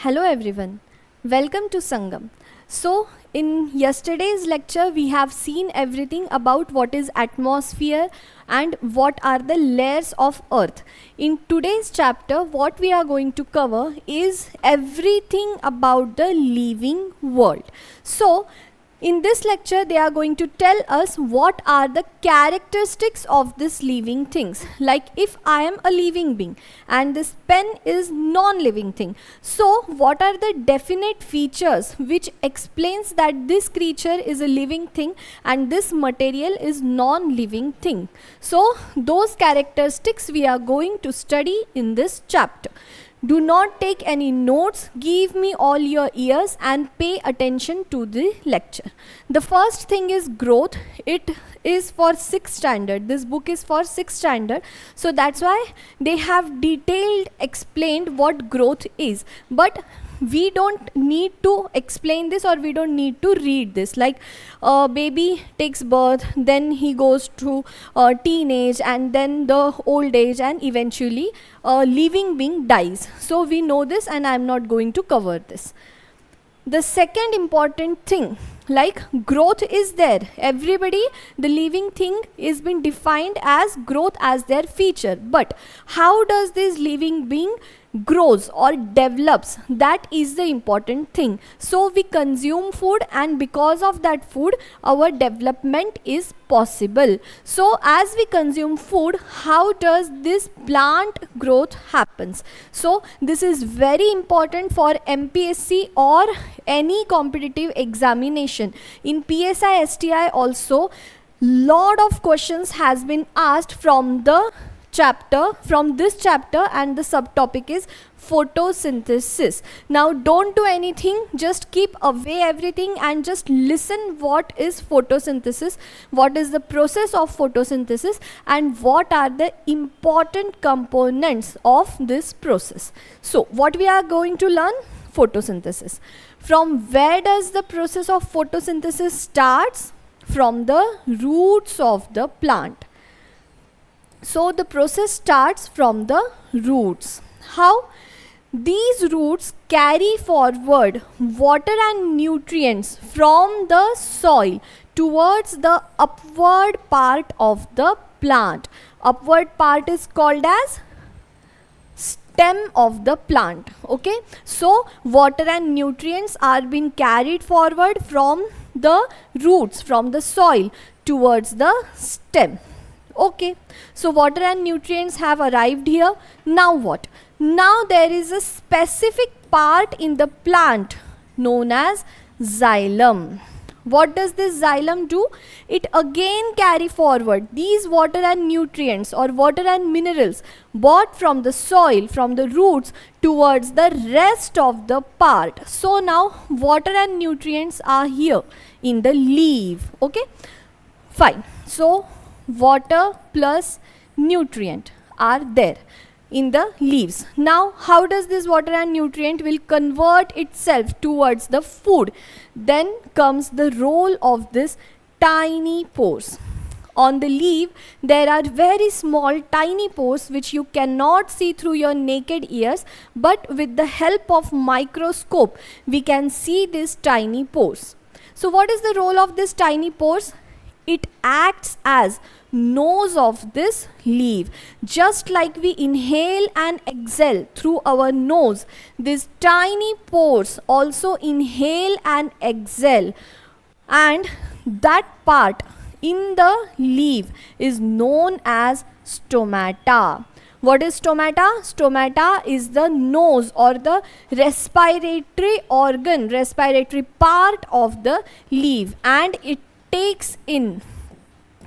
Hello everyone, welcome to Sangam. So, in yesterday's lecture, we have seen everything about what is atmosphere and what are the layers of earth. In today's chapter, what we are going to cover is everything about the living world. So, in this lecture, they are going to tell us what are the characteristics of this living things. Like if I am a living being and this pen is non-living thing. So what are the definite features which explains that this creature is a living thing and this material is non-living thing. So those characteristics we are going to study in this chapter. Do not take any notes, give me all your ears and pay attention to the lecture. The first thing is growth. It is for 6th standard. This book is for 6th standard. So that's why they have detailed explained what growth is. But we don't need to explain this or we don't need to read this. Like a baby takes birth, then he goes to teenage and then the old age and eventually a living being dies. So we know this and I'm not going to cover this. The second important thing, like growth is there. Everybody, the living thing is been defined as growth as their feature. But how does this living being grows or develops? That is the important thing. So we consume food and because of that food our development is possible. So as we consume food, how does this plant growth happens? So this is very important for MPSC or any competitive examination. In PSI STI also lot of questions has been asked from the chapter, from this chapter, and the subtopic is photosynthesis. Now don't do anything, just keep away everything and just listen what is photosynthesis, what is the process of photosynthesis and what are the important components of this process. So what we are going to learn? Photosynthesis. From where does the process of photosynthesis starts? From the roots of the plant. So the process starts from the roots. How? These roots carry forward water and nutrients from the soil towards the upward part of the plant. Upward part is called as stem of the plant. Okay, so water and nutrients are being carried forward from the roots, from the soil towards the stem. Okay, so water and nutrients have arrived here. Now what? Now there is a specific part in the plant known as xylem. What does this xylem do? It again carry forward these water and nutrients or water and minerals bought from the soil, from the roots towards the rest of the part. So now water and nutrients are here in the leaf. Okay, fine. So water plus nutrient are there in the leaves. Now how does this water and nutrient will convert itself towards the food? Then comes the role of this tiny pores. On the leaf there are very small tiny pores which you cannot see through your naked ears, but with the help of microscope we can see these tiny pores. So what is the role of this tiny pores? It acts as nose of this leaf. Just like we inhale and exhale through our nose, these tiny pores also inhale and exhale, and that part in the leaf is known as stomata. What is stomata? Stomata is the nose or the respiratory organ, respiratory part of the leaf, and it takes in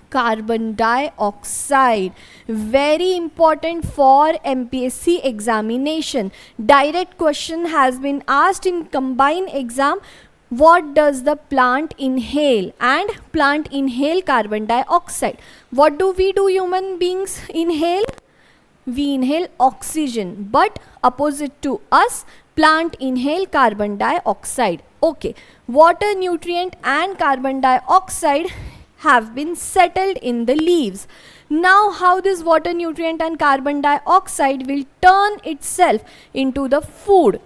carbon dioxide. Very important for MPSC examination. Direct question has been asked in combined exam. What does the plant inhale? And plant inhale carbon dioxide. What do we do, human beings inhale? We inhale oxygen, but opposite to us, plant inhale carbon dioxide. Okay, water, nutrient and carbon dioxide have been settled in the leaves. Now how this water, nutrient and carbon dioxide will turn itself into the food?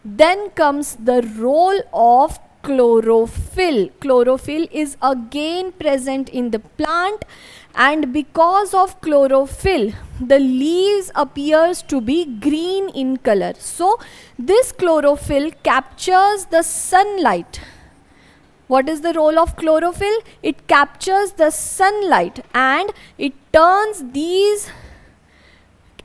Then comes the role of chlorophyll. Chlorophyll is again present in the plant, and because of chlorophyll the leaves appears to be green in color. So this chlorophyll captures the sunlight. What is the role of chlorophyll? It captures the sunlight and it turns these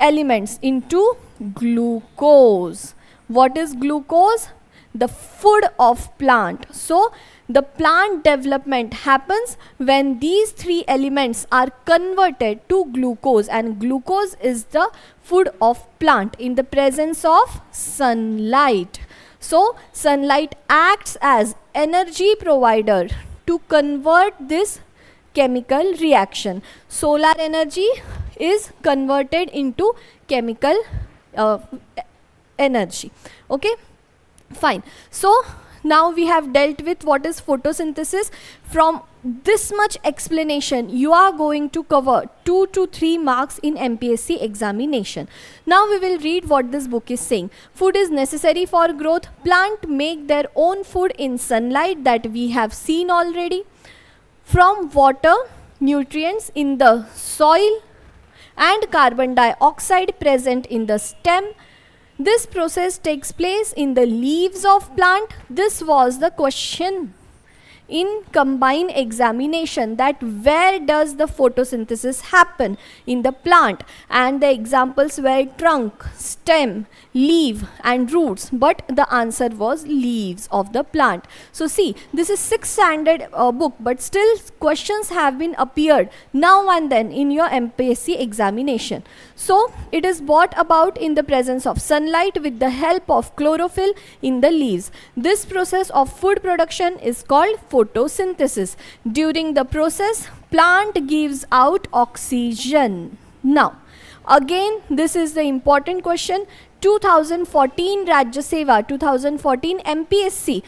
elements into glucose. What is glucose? The food of plant. So the plant development happens when these three elements are converted to glucose, and glucose is the food of plant in the presence of sunlight. So sunlight acts as energy provider to convert this chemical reaction. Solar energy is converted into chemical energy. Okay, fine. So now we have dealt with what is photosynthesis. From this much explanation you are going to cover 2 to 3 marks in MPSC examination. Now we will read what this book is saying. Food is necessary for growth. Plant make their own food in sunlight, that we have seen already. From water, nutrients in the soil, and carbon dioxide present in the stem. This process takes place in the leaves of plant. This was the question in combined examination, that where does the photosynthesis happen in the plant, and the examples were trunk, stem, leaf and roots, but the answer was leaves of the plant. So see, this is 6th standard book, but still questions have been appeared now and then in your MPSC examination. So it is brought about in the presence of sunlight with the help of chlorophyll in the leaves. This process of food production is called photosynthesis. During the process, plant gives out oxygen. Now, again, this is the important question. 2014 Rajya Seva, 2014 MPSC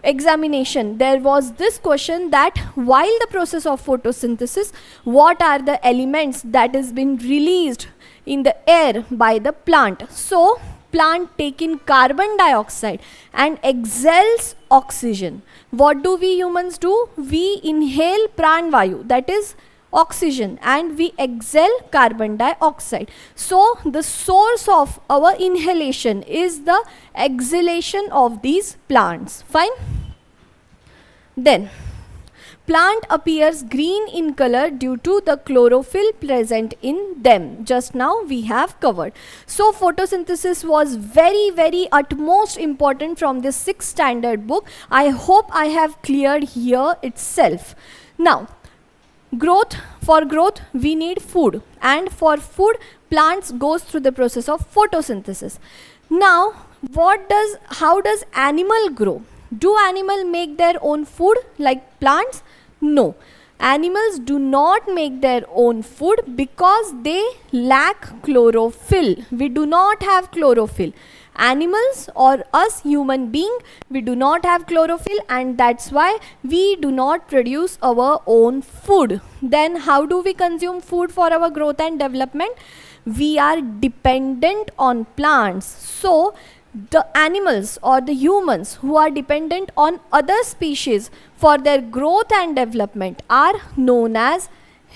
examination, there was this question, that while the process of photosynthesis, what are the elements that is been released in the air by the plant? So plant take in carbon dioxide and exhales oxygen. What do we humans do? We inhale pranvayu, that is oxygen, and we exhale carbon dioxide. So the source of our inhalation is the exhalation of these plants. Fine. Then plant appears green in color due to the chlorophyll present in them. Just now we have covered. So photosynthesis was very utmost important from this 6th standard book. I hope I have cleared here itself. Now, for growth we need food, and for food plants goes through the process of photosynthesis. Now how does animal grow? Do animal make their own food like plants? No, animals do not make their own food because they lack chlorophyll. We do not have chlorophyll. Animals or us human being, we do not have chlorophyll, and that's why we do not produce our own food. Then how do we consume food for our growth and development? We are dependent on plants. So the animals or the humans who are dependent on other species for their growth and development are known as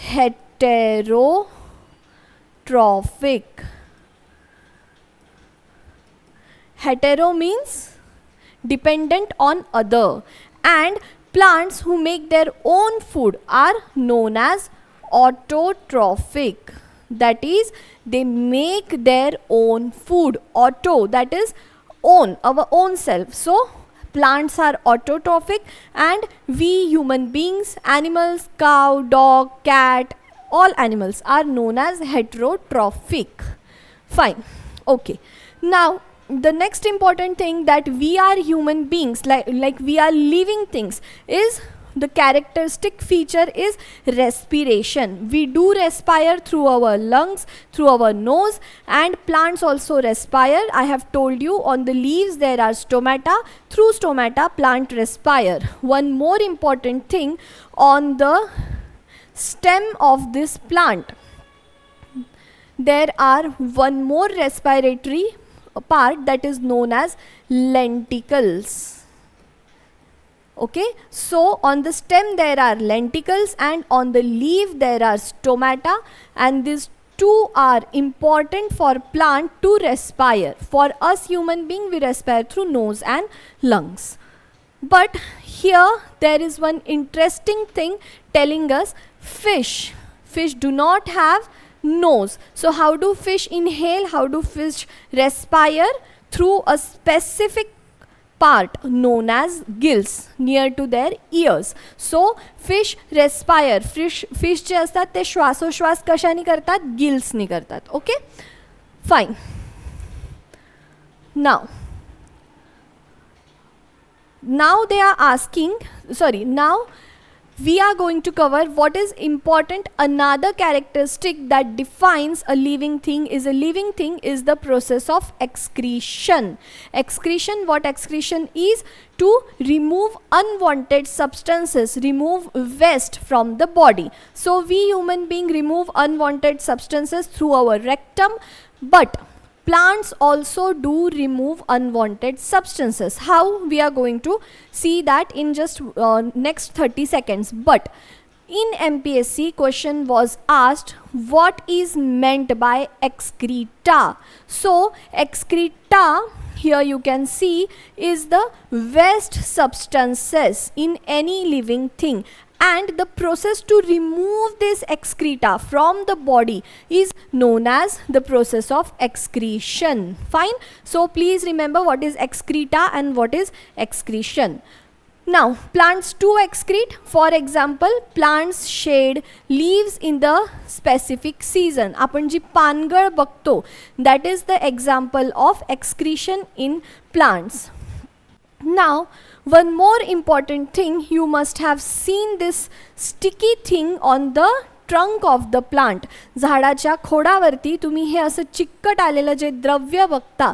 heterotrophic. Hetero means dependent on other, and plants who make their own food are known as autotrophic. That is, they make their own food. Auto, that is own, our own self. So plants are autotrophic, and we human beings, animals, cow, dog, cat, all animals are known as heterotrophic. Fine. Okay. Now the next important thing, that we are human beings, like we are living things, is the characteristic feature is respiration. We do respire through our lungs, through our nose, and plants also respire. I have told you, on the leaves there are stomata. Through stomata plant respire. One more important thing, on the stem of this plant there are one more respiratory part that is known as lenticles. Okay, so on the stem there are lenticles and on the leaf there are stomata, and these two are important for plant to respire. For us human being, we respire through nose and lungs. But here there is one interesting thing telling us fish do not have nose. So how do fish inhale? How do fish respire? Through a specific part known as gills near to their ears. So fish respire. Fish जे असतात ते श्वासोश्वास कशाने करतात? गिल्सनी करतात. Okay, fine. Now they are asking, now we are going to cover what is important. Another characteristic that defines a living thing is the process of excretion. What excretion is? To remove unwanted substances, remove waste from the body. So we human being remove unwanted substances through our rectum, but plants also do remove unwanted substances. How? We are going to see that in just next 30 seconds. But in MPSC question was asked, what is meant by excreta? So excreta, here you can see, is the waste substances in any living thing, and the process to remove this excreta from the body is known as the process of excretion. Fine. So please remember what is excreta and what is excretion. Now plants do excrete. For example, plants shed leaves in the specific season. आपण जी पानगळ बघतो, that is the example of excretion in plants. Now one more important thing, you must have seen this sticky thing on the trunk of the plant. झाडाच्या खोडावरती तुम्ही हे असं चिकट आलेलं जे द्रव्य बघता,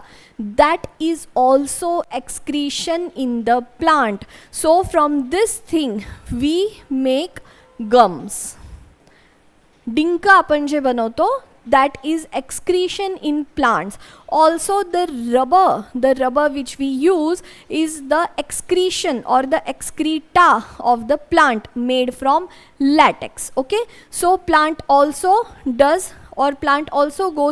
that is also excretion in the plant. So from this thing we make gums. Drink आपण जे बनवतो, that is excretion in plants. Also the rubber which we use is the excretion or the excreta of the plant made from latex. Okay, so plant also goes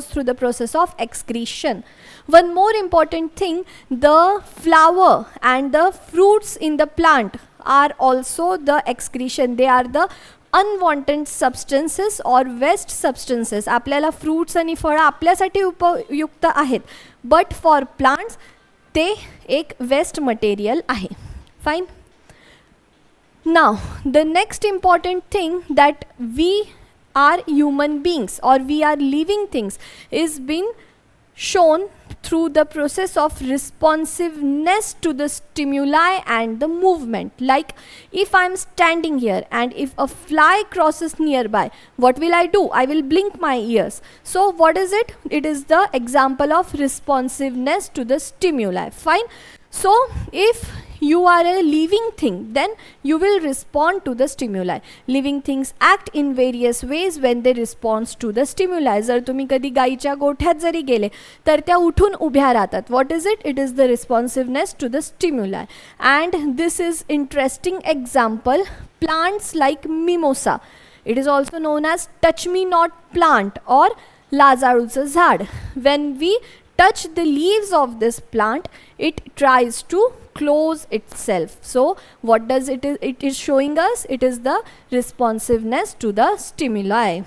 through the process of excretion. One more important thing, the flower and the fruits in the plant are also the excretion. They are the unwanted substances or waste substances. आपल्याला fruits आणि फळं आपल्यासाठी उपयुक्त आहेत, but for plants ते एक waste material आहे. Fine. Now the next important thing that we are human beings or we are living things is been shown through the process of responsiveness to the stimuli and the movement. Like if I am standing here and if a fly crosses nearby, what will I do? I will blink my ears. So what is it? It is the example of responsiveness to the stimuli. Fine. So if you are a living thing, then you will respond to the stimuli. Living things act in various ways when they respond to the stimuli. जर तुम्ही कधी गाईच्या गोठ्यात जरी गेले तर त्या उठून उभ्या राहतात. What is it? It is the responsiveness to the stimuli. And this is interesting example. Plants like mimosa. It is also known as touch me not plant or लाजाळूचं झाड. When we touch the leaves of this plant, it tries to close itself. So what does it is showing us? It is the responsiveness to the stimuli.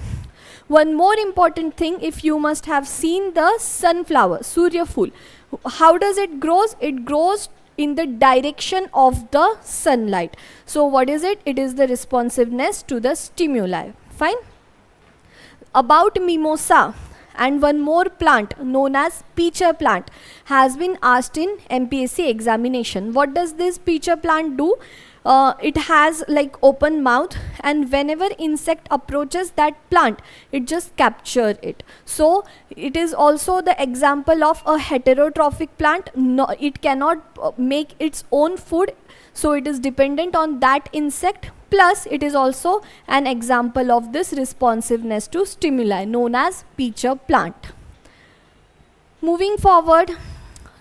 One more important thing, if you must have seen the sunflower, Surya Phul. How does it grows? It grows in the direction of the sunlight. So what is it? It is the responsiveness to the stimuli. Fine. About mimosa, and one more plant known as peacher plant has been asked in MPSC examination. What does this peacher plant do? It has like open mouth, and whenever insect approaches that plant, it just capture it. So it is also the example of a heterotrophic plant. No, it cannot make its own food, so it is dependent on that insect. Plus it is also an example of this responsiveness to stimuli known as peacher plant. Moving forward,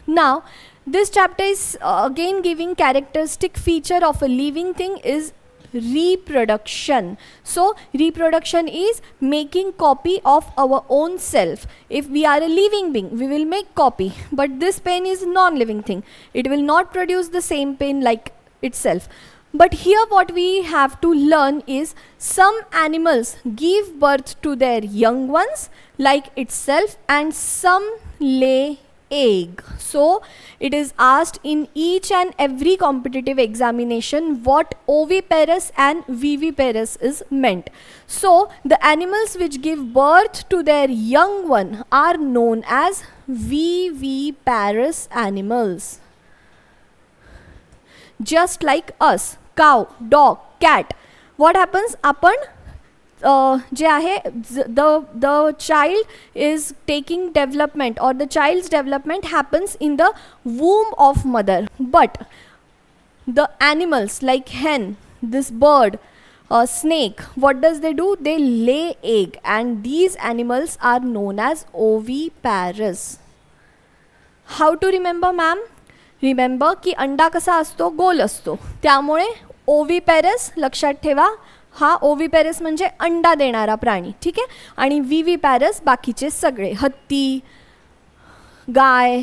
now this chapter is again giving characteristic feature of a living thing is reproduction. So reproduction is making copy of our own self. If we are a living being, we will make copy, but this pen is non-living thing. It will not produce the same pen like itself. But here what we have to learn is some animals give birth to their young ones like itself, and some lay egg. So it is asked in each and every competitive examination what oviparous and viviparous is meant. So the animals which give birth to their young one are known as viviparous animals. Just like us, cow, dog, cat, what happens, आपण जे आहे the child is taking development, or the child's development happens in the womb of mother. But the animals like hen, this bird, snake, what does they do? They lay egg, and these animals are known as oviparous. How to remember, ma'am? Remember की अंडा कसा असतो? गोल असतो. त्यामुळे ओविपॅरस लक्षात ठेवा. हा ओविपॅरस म्हणजे अंडा देणारा प्राणी, ठीक आहे. आणि विविपॅरस बाकीचे सगळे, हत्ती, गाय,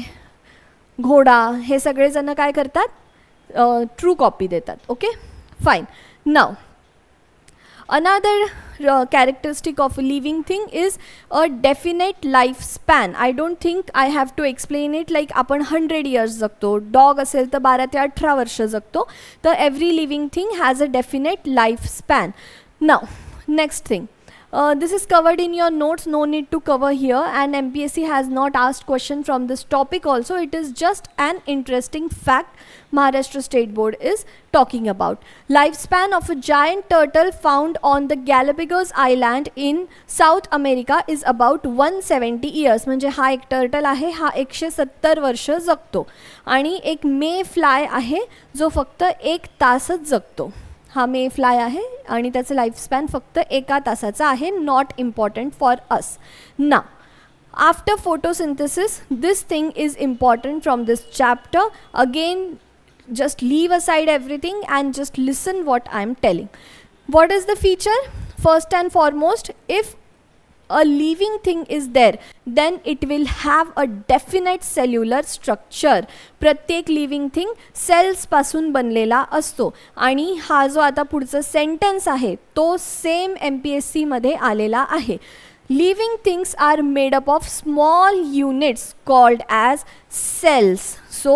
घोडा, हे सगळेजण काय करतात? ट्रू कॉपी देतात. Okay, fine. Now another characteristic of a living thing is a definite lifespan. I don't think I have to explain it. Like आपण 100 years जगतो, डॉग असेल तर 12 ते 18 वर्ष जगतो. तर every living thing has a definite lifespan. Now next thing, this is covered in your notes, no need to cover here, and MPSC has not asked question from this topic also. It is just an interesting fact Maharashtra State Board is talking about. Lifespan of a giant turtle found on the Galapagos Island in South America is about 170 years. म्हणजे हा एक turtle आहे, हा 170 वर्ष जगतो. आणि एक मे fly आहे जो फक्त 1 तासच जगतो. हा मे फ्लाय आहे आणि त्याचं लाईफस्पॅन फक्त 1 तासाचा आहे. Not important for us. ना after photosynthesis, this thing is important from this chapter. Again just leave aside everything and just listen what I am telling. What is the feature? First and foremost, if a living thing is there, then it will have a definite cellular structure. प्रत्येक living thing sales पासून बनलेला असतो. आणि हा जो आता पुढचा sentence आहे तो सेम MPSC मध्ये आलेला आहे. Living things are made up of small units called as cells. So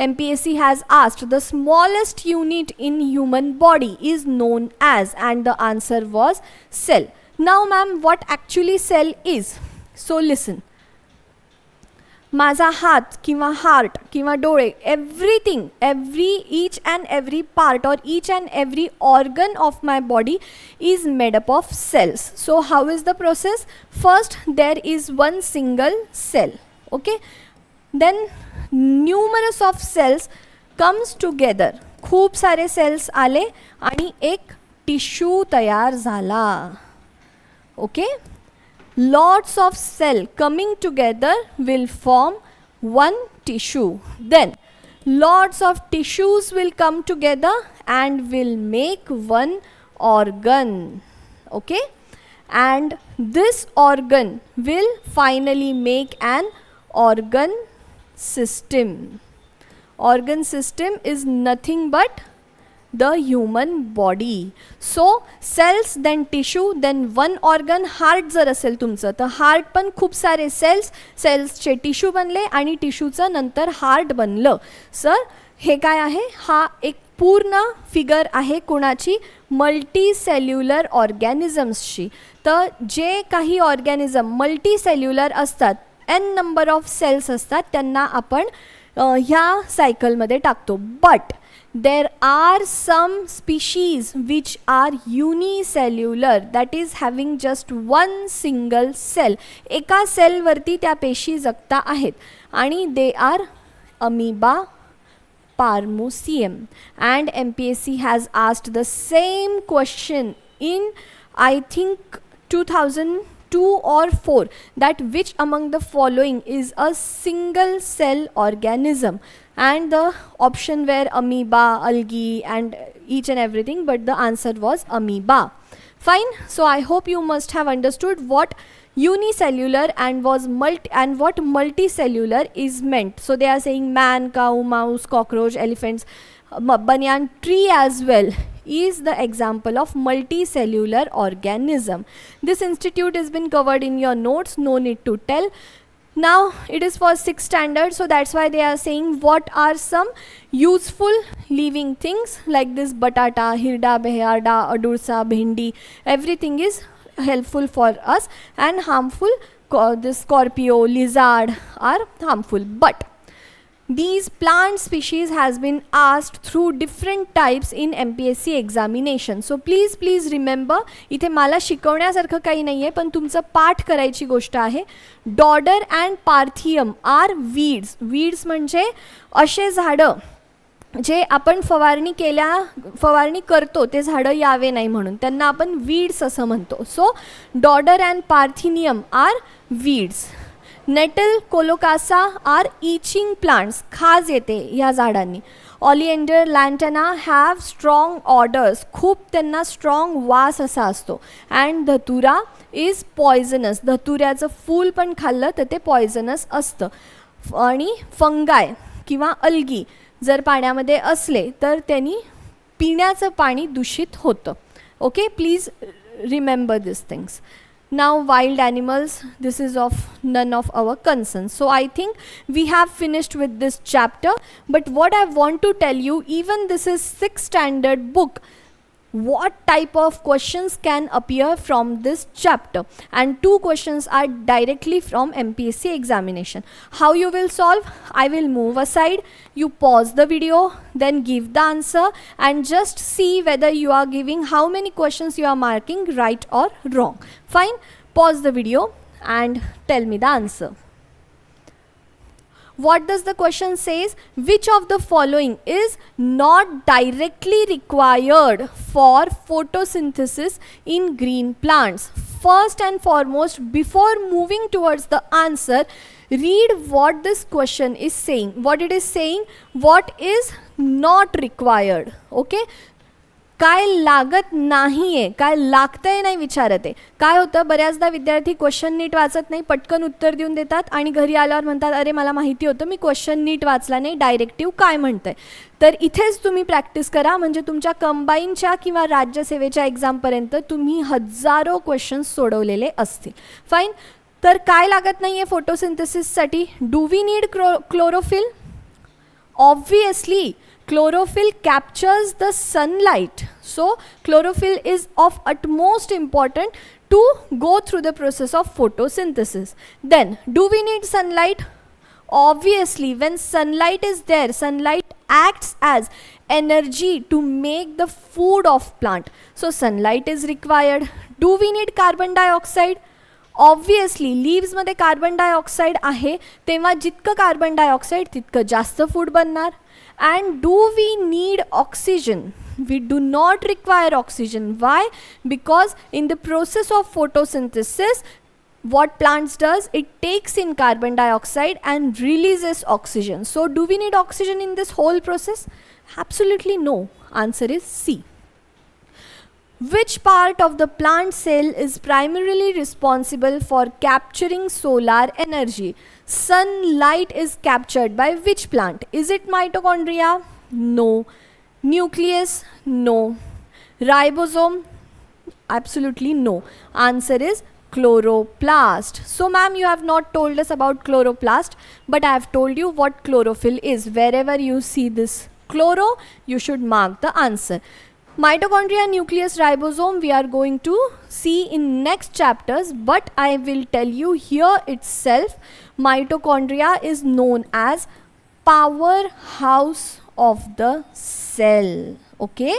MPSC has asked the smallest unit in human body is known as, and the answer was cell. Now ma'am, what actually cell is? So listen. माझा हात किंवा heart किंवा डोळे, everything, each and every part or each and every organ of my body is made up of cells. So how is the process? First there is one single cell, okay, then numerous of cells comes together. खूप सारे cells आले आणि एक tissue तयार झाला. Okay, lots of cell coming together will form one tissue. Then lots of tissues will come together and will make one organ. Okay, and this organ will finally make an organ system. Organ system is nothing but the human body. So cells, then tissue, then one organ. Heart जर असेल तुमचं तर heart पण खूप सारे sales, सेल्सचे tissue बनले आणि टिश्यूचं नंतर हार्ट बनलं. सर हे काय आहे? हा एक पूर्ण फिगर आहे कोणाची? मल्टी सेल्युलर ऑर्गॅनिझम्सची. तर जे काही ऑर्गॅनिझम मल्टी सेल्युलर असतात, n नंबर ऑफ सेल्स असतात, त्यांना आपण ह्या सायकलमध्ये टाकतो. But there are some species which are unicellular, that is having just one single cell. एका सेल वरती त्या पेशी जगता आहेत आणि they are amoeba parmosium. And MPSC has asked the same question in I think 2000 2 or 4, that which among the following is a single cell organism? And the option were amoeba, algae and each and everything, but the answer was amoeba. Fine. So I hope you must have understood what unicellular and what multicellular is meant. So they are saying man, cow, mouse, cockroach, elephants, banyan tree as well is the example of multicellular organism. This institute has been covered in your notes, no need to tell. Now it is for 6th standard, so that's why they are saying what are some useful living things like this batata, hirda, beharda, adursa, bhindi. Everything is helpful for us, and harmful, the scorpio, lizard are harmful. But these plant species has been asked through different types in MPSC examination. So please remember, इथे मला शिकवण्यासारखं काही नाही आहे, पण तुमचं पाठ करायची गोष्ट आहे. डॉडर अँड पार्थियम आर वीड्स. वीड्स म्हणजे असे झाडं जे आपण फवारणी करतो ते झाडं यावे नाही म्हणून त्यांना आपण वीड्स असं म्हणतो. So dodder and parthenium are weeds. Nettle, colocasia are itching plants. खाज येते ह्या झाडांनी. Oleander, lantana have strong odours. खूप त्यांना स्ट्रॉंग वास असा असतो. अँड धतुरा इज पॉयझनस. धतुऱ्याचं फूल पण खाल्लं तर ते पॉयझनस असतं. आणि फंगाय किंवा अल्गी जर पाण्यामध्ये असले तर त्यांनी पिण्याचं पाणी दूषित होतं. Okay, please remember this things. Now wild animals, this is of none of our concern. So I think we have finished with this chapter, but what I want to tell you, even this is 6th standard book, what type of questions can appear from this chapter, and 2 questions are directly from MPSC examination. How you will solve? I will move aside, you pause the video, then give the answer and just see whether you are giving how many questions you are marking right or wrong. Fine, pause the video and tell me the answer. What does the question says? Which of the following is not directly required for photosynthesis in green plants? First and foremost, before moving towards the answer, read what this question is saying. What it is saying, what is not required. Okay, काय लागत नाही आहे, काय लागतंय नाही विचारत आहे. काय होतं, बऱ्याचदा विद्यार्थी क्वेश्चन नीट वाचत नाही, पटकन उत्तर देऊन देतात आणि घरी आल्यावर म्हणतात अरे मला माहिती होतं, मी क्वेश्चन नीट वाचला नाही, डायरेक्टिव्ह काय म्हणतंय. तर इथेच तुम्ही प्रॅक्टिस करा, म्हणजे तुमच्या कंबाईनच्या किंवा राज्यसेवेच्या एक्झामपर्यंत तुम्ही हजारो क्वेश्चन्स सोडवलेले असतील. फाईन. तर काय लागत नाही आहे फोटोसिंथेसिससाठी? Do we need chlorophyll? Obviously, chlorophyll captures the sunlight. So, chlorophyll is of utmost important to go through the process of photosynthesis. Then, do we need sunlight? Obviously, when sunlight is there, sunlight acts as energy to make the food of plant. So, sunlight is required. Do we need carbon dioxide? Obviously लीव्समध्ये carbon dioxide आहे, तेव्हा जितकं carbon dioxide तितकं जास्त food बनणार. And do we need oxygen? We do not require oxygen. Why? Because in the process of photosynthesis what plants does, it takes in carbon dioxide and releases oxygen. So do we need oxygen in this whole process? Absolutely no. Answer is C. Which part of the plant cell is primarily responsible for capturing solar energy? Sunlight is captured by which plant? Is it mitochondria? No. Nucleus? No. Ribosome? Absolutely no. Answer is chloroplast. So ma'am, you have not told us about chloroplast, but I have told you what chlorophyll is. Wherever you see this chloro, you should mark the answer. Mitochondria, nucleus, ribosome we are going to see in next chapters, but I will tell you here itself, mitochondria is known as powerhouse of the cell. Okay,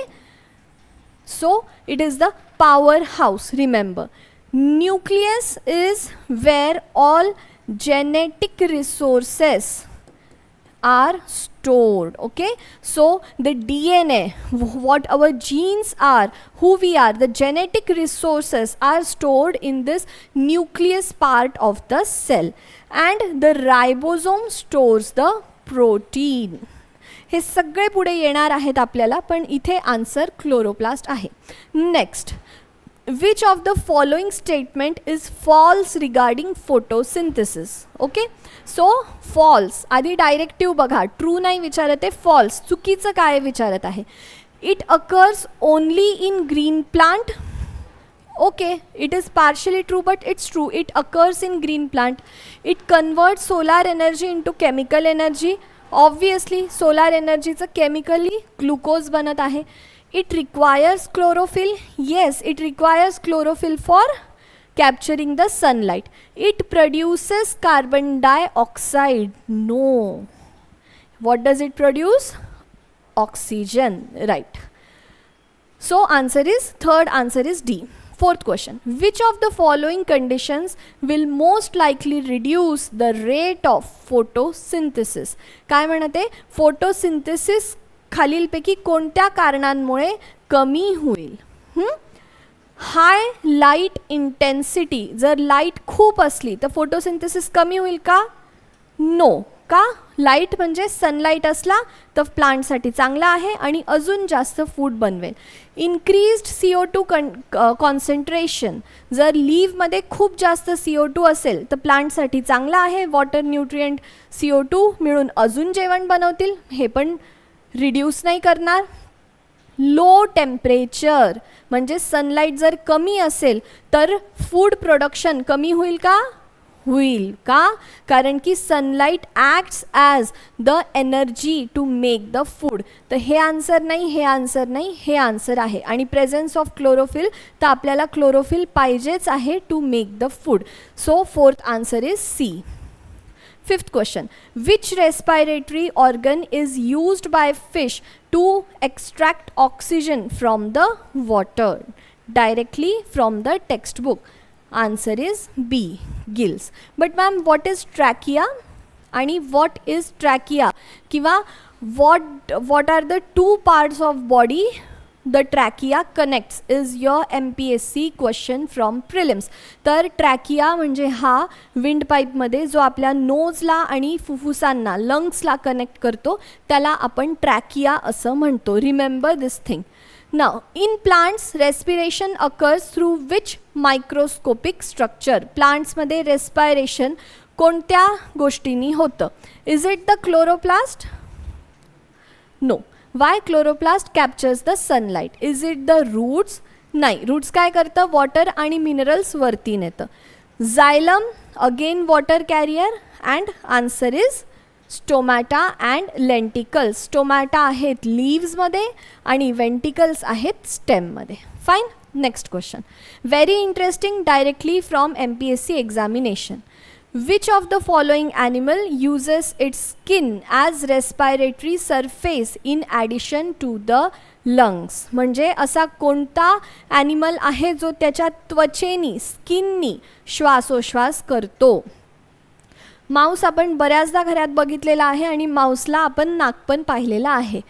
so it is the powerhouse. Remember, nucleus is where all genetic resources are stored. Okay, so the DNA, what our genes are, who we are, the genetic resources are stored in this nucleus part of the cell, and the ribosome stores the protein. हे सगळे पुढे येणार आहेत आपल्याला, पण इथे answer chloroplast आहे. Next, which of the following statement is false regarding photosynthesis? Okay, so false, आधी directive बघा, ट्रू नाही विचारत आहे, फॉल्स चुकीचं काय विचारत आहे. It occurs only in green plant. Okay, it is partially true, but it's true. It occurs in green plant. It converts solar energy into chemical energy. Obviously, solar energy चं chemically glucose बनत आहे. It requires chlorophyll. Yes, it requires chlorophyll for capturing the sunlight. It produces carbon dioxide. No. What does it produce? Oxygen. Right. So answer is, third answer is D. Fourth question. Which of the following conditions will most likely reduce the rate of photosynthesis? काय म्हणते? Photosynthesis खालीलपैकी कोणत्या कारणांमुळे कमी होईल? हाय light intensity, जर light खूप असली तर फोटोसिंथेसिस कमी होईल का? नो. का? लाईट म्हणजे सनलाईट असला तर प्लांटसाठी चांगला आहे आणि अजून जास्त फूड बनवेल. इन्क्रीज्ड CO2 कॉन्सन्ट्रेशन, जर लीव्हमध्ये खूप जास्त CO2 असेल तर प्लांटसाठी चांगला आहे. वॉटर न्यूट्रिएंट CO2 मिळून अजून जेवण बनवतील, हे पण रिड्यूस नाही करणार. लो टेम्परेचर म्हणजे सनलाईट जर कमी असेल तर फूड प्रोडक्शन कमी होईल का? होईल. का? कारण की sunlight acts as the energy to make the food. तर हे आन्सर नाही, हे आन्सर नाही, हे आन्सर आहे. आणि प्रेझेन्स ऑफ क्लोरोफिल, तर आपल्याला क्लोरोफिल पाहिजेच आहे to make the food. So fourth answer is C. Fifth question. Which respiratory organ is used by fish to extract oxygen from the water? Directly from the textbook. Answer is B. Gills. But ma'am, what is trachea? आणि what is trachea? किंवा what are the two parts of body the trachea connects is your MPSC question from prelims. तर trachea म्हणजे हा wind पाईपमध्ये जो आपल्या नोजला आणि फुफ्फुसांना लंग्सला connect करतो त्याला आपण ट्रॅकिया असं म्हणतो. Remember this thing. Now in plants respiration occurs through which microscopic structure? प्लांट्समध्ये रेस्पायरेशन कोणत्या गोष्टींनी होतं? Is it the chloroplast? No. Why chloroplast captures the sunlight? Is it the roots? नाही. रूट्स काय करतं? वॉटर आणि मिनरल्स वरती नेतं. Xylem again water carrier and answer is stomata and lenticles. Stomata आहेत लीव्समध्ये आणि venticles आहेत स्टेममध्ये. Fine. Next question. Very interesting, directly from MPSC examination. Which of the following animal uses its skin as respiratory surface in addition to the lungs? म्हणजे असा कोणता animal आहे जो त्याच्या त्वचेनी, स्किननी श्वासोश्वास करतो? माऊस आपण बऱ्याचदा घरात बघितलेला आहे आणि माऊसला आपण नाक पण पाहिलेला आहे.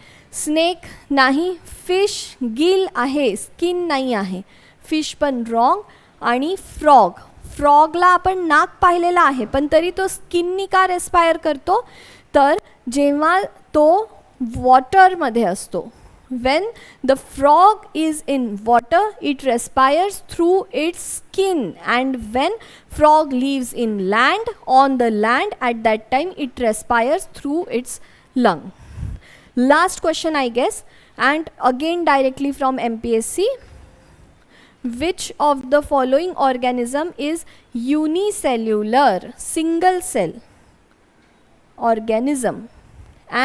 स्नेक नाही. फिश गिल आहे, स्किन नाही आहे. फिश पण रॉंग. आणि फ्रॉग, फ्रॉगला आपण नाक पाहिलेला आहे पण तरी तो स्किननी का रेस्पायर करतो? तर जेव्हा तो वॉटरमध्ये असतो, when the frog is in water it respires through its skin, and when frog lives in land, on the land, at that time it respires through its lung. Last question I guess, and again directly from MPSC. Which of the following organism is unicellular, single cell organism?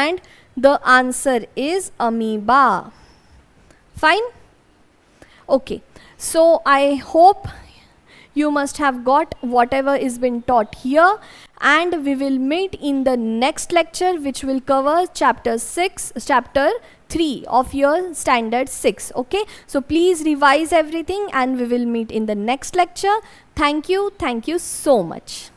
And the answer is amoeba. Fine. Okay, so I hope you must have got whatever is been taught here, and we will meet in the next lecture which will cover chapter 3 of your standard 6. Okay, so please revise everything and we will meet in the next lecture. Thank you so much.